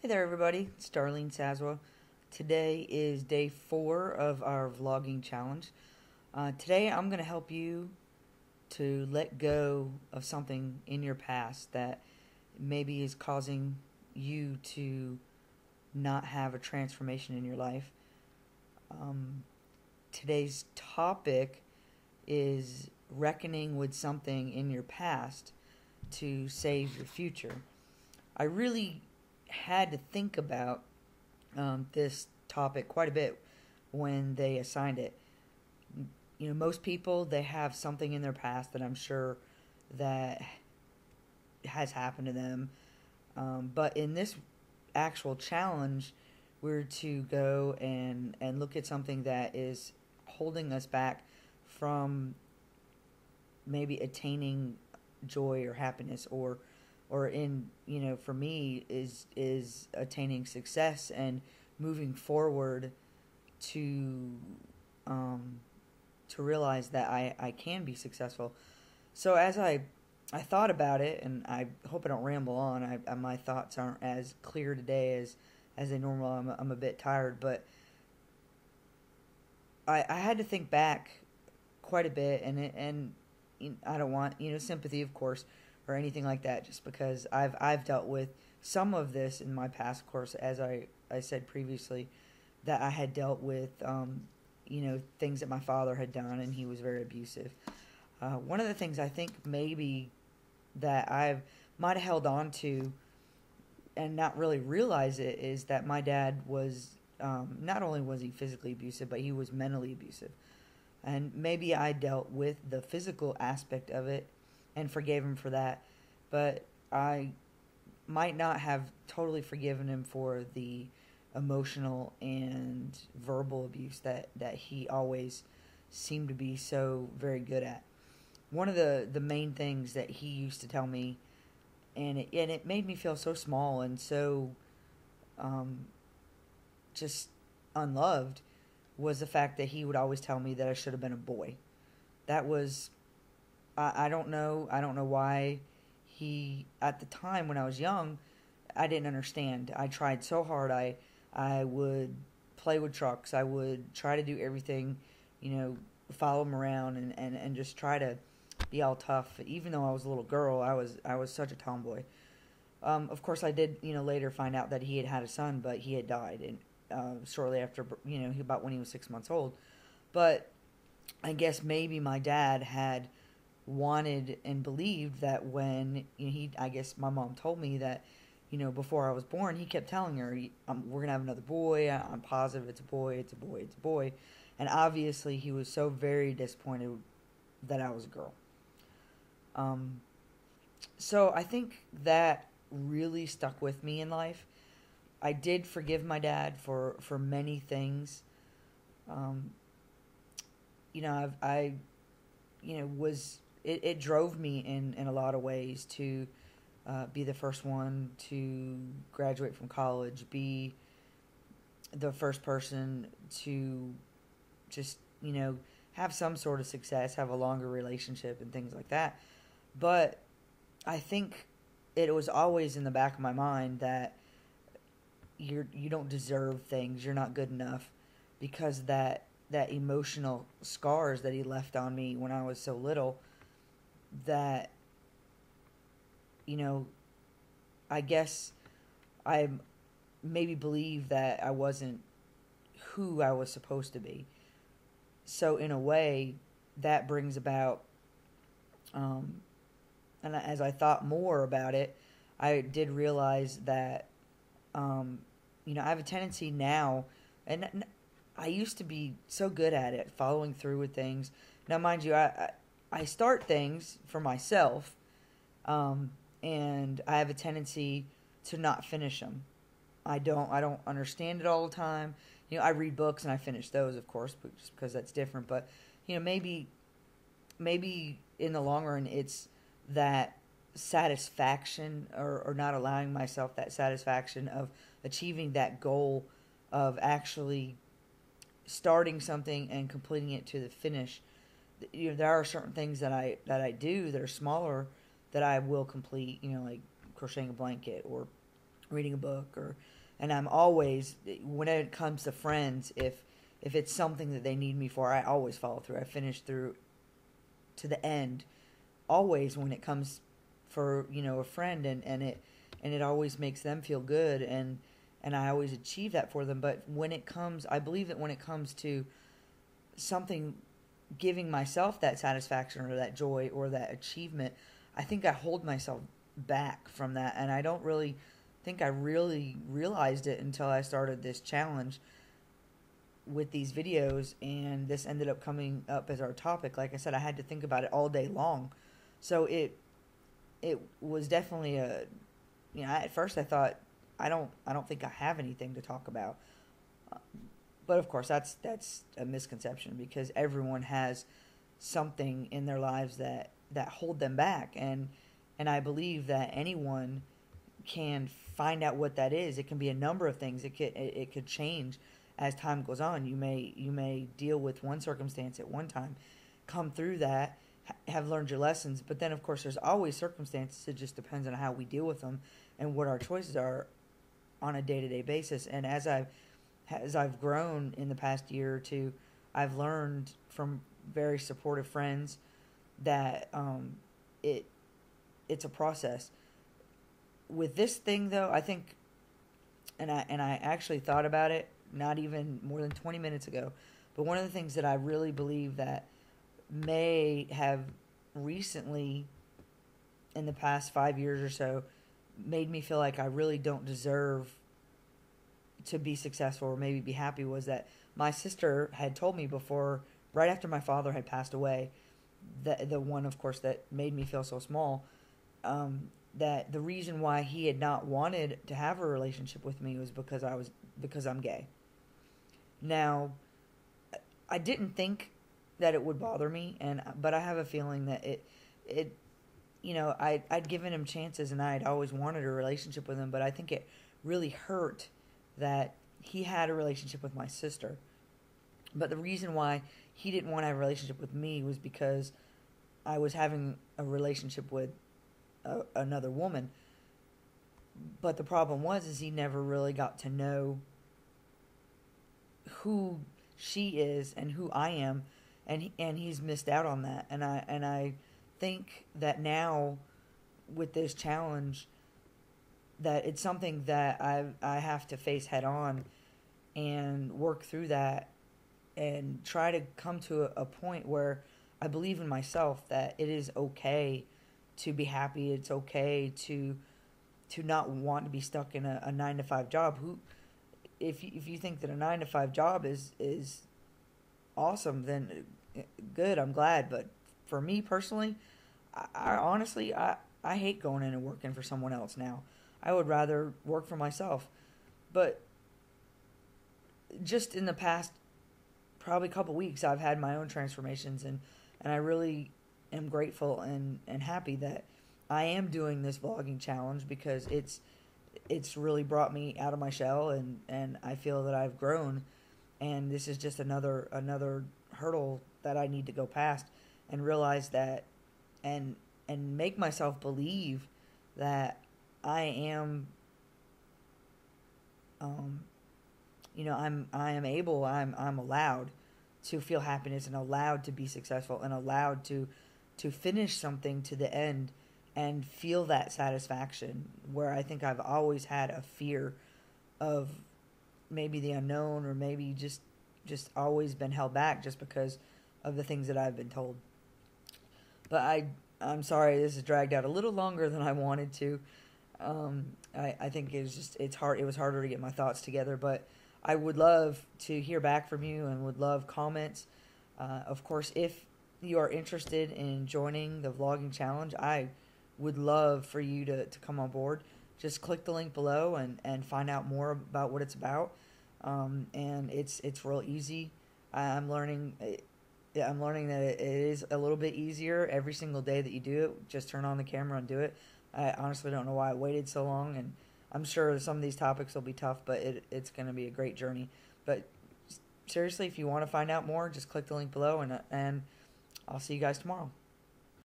Hey there, everybody. It's Darleen Saczawa. Today is day 4 of our vlogging challenge. Today, I'm going to help you to let go of something in your past that maybe is causing you to not have a transformation in your life. Um, Today's topic is reckoning with something in your past to save your future. I really had to think about this topic quite a bit when they assigned it. You know, most people, they have something in their past that I'm sure that has happened to them. But in this actual challenge, we're to go and look at something that is holding us back from maybe attaining joy or happiness, or in, for me, is attaining success and moving forward to to realize that I can be successful. So as I thought about it, and I hope I don't ramble on. My thoughts aren't as clear today as they normally. I'm a bit tired, but I had to think back quite a bit, and I don't want sympathy, of course, or anything like that, just because I've dealt with some of this in my past. Of course, as I said previously, that I had dealt with things that my father had done, and he was very abusive. One of the things I think maybe that I might have held on to and not really realize it is that my dad was, not only was he physically abusive, but he was mentally abusive. And maybe I dealt with the physical aspect of it and forgave him for that, but I might not have totally forgiven him for the emotional and verbal abuse that he always seemed to be so very good at. One of the main things that he used to tell me, and it made me feel so small and so um, just unloved, was the fact that he would always tell me that I should have been a boy. That was, I don't know. I don't know why he, at the time when I was young, I didn't understand. I tried so hard. I would play with trucks. I would try to do everything, follow him around and just try to be all tough. Even though I was a little girl, I was such a tomboy. Of course, I did, later find out that he had had a son, but he had died, and shortly after, about when he was 6 months old. But I guess maybe my dad had wanted and believed that when I guess my mom told me that, before I was born, he kept telling her, we're going to have another boy. I'm positive it's a boy, it's a boy, it's a boy. And obviously, he was so very disappointed that I was a girl. Um, so I think that really stuck with me in life. I did forgive my dad for many things. Um, I was it drove me in a lot of ways to be the first one to graduate from college, be the first person to just have some sort of success, have a longer relationship, and things like that. But I think it was always in the back of my mind that you don't deserve things, you're not good enough, because that emotional scars that he left on me when I was so little, that you know I guess I maybe believe that I wasn't who I was supposed to be. So in a way, that brings about, and as I thought more about it, I did realize that, I have a tendency now, and I used to be so good at it, following through with things. Now, mind you, I start things for myself, and I have a tendency to not finish them. I don't understand it all the time. I read books and I finish those, of course, but just because that's different. But maybe in the long run, it's that satisfaction, or not allowing myself that satisfaction of achieving that goal of actually starting something and completing it to the finish. There are certain things that I do that are smaller that I will complete. Like crocheting a blanket, reading a book, and I'm always, when it comes to friends, if it's something that they need me for, I always follow through. I finish through to the end, always, when it comes for, a friend, and it always makes them feel good, and I always achieve that for them. But I believe that when it comes to something, giving myself that satisfaction or that joy or that achievement, I think I hold myself back from that, and I don't really think I really realized it until I started this challenge with these videos, and this ended up coming up as our topic. Like I said, I had to think about it all day long, so it was definitely at first I thought, I don't think I have anything to talk about, but of course that's a misconception, because everyone has something in their lives that hold them back, and I believe that anyone can find out what that is. It can be a number of things. It could change as time goes on. You may deal with one circumstance at one time, come through that, have learned your lessons, but then of course there's always circumstances. It just depends on how we deal with them and what our choices are on a day-to-day basis. And as I've grown in the past year or two, I've learned from very supportive friends that it's a process. With this thing, though, I think, and I actually thought about it not even more than 20 minutes ago, but one of the things that I really believe that may have recently, in the past 5 years or so, made me feel like I really don't deserve to be successful or maybe be happy, was that my sister had told me before, right after my father had passed away, the one, of course, that made me feel so small, that the reason why he had not wanted to have a relationship with me was because I'm gay. Now, I didn't think that it would bother me, but I have a feeling that I'd given him chances, and I had always wanted a relationship with him, but I think it really hurt that he had a relationship with my sister. But the reason why he didn't want to have a relationship with me was because I was having a relationship with another woman. But the problem is he never really got to know who she is and who I am, and he's missed out on that. And I think that now with this challenge, that it's something that I have to face head on and work through that and try to come to a point where I believe in myself, that it is okay to be happy. It's okay to not want to be stuck in a 9-to-5 job. If you think that a 9-to-5 job is awesome, then good, I'm glad. But for me personally, I honestly hate going in and working for someone else now. I would rather work for myself. But just in the past probably couple weeks, I've had my own transformations, and I really am grateful and happy that I am doing this vlogging challenge, because it's really brought me out of my shell, and I feel that I've grown, and this is just another hurdle that I need to go past and realize that, and make myself believe that I am I am able, I'm allowed to feel happiness, and allowed to be successful, and allowed to finish something to the end and feel that satisfaction, where I think I've always had a fear of maybe the unknown, or maybe just always been held back just because of the things that I've been told. But I'm sorry this has dragged out a little longer than I wanted to. I think it was harder to get my thoughts together, but I would love to hear back from you, and would love comments. Of course, if you are interested in joining the vlogging challenge, I would love for you to come on board. Just click the link below and find out more about what it's about. And it's real easy. I'm learning that it is a little bit easier every single day that you do it. Just turn on the camera and do it. I honestly don't know why I waited so long, and I'm sure some of these topics will be tough, but it's going to be a great journey. But seriously, if you want to find out more, just click the link below, and I'll see you guys tomorrow.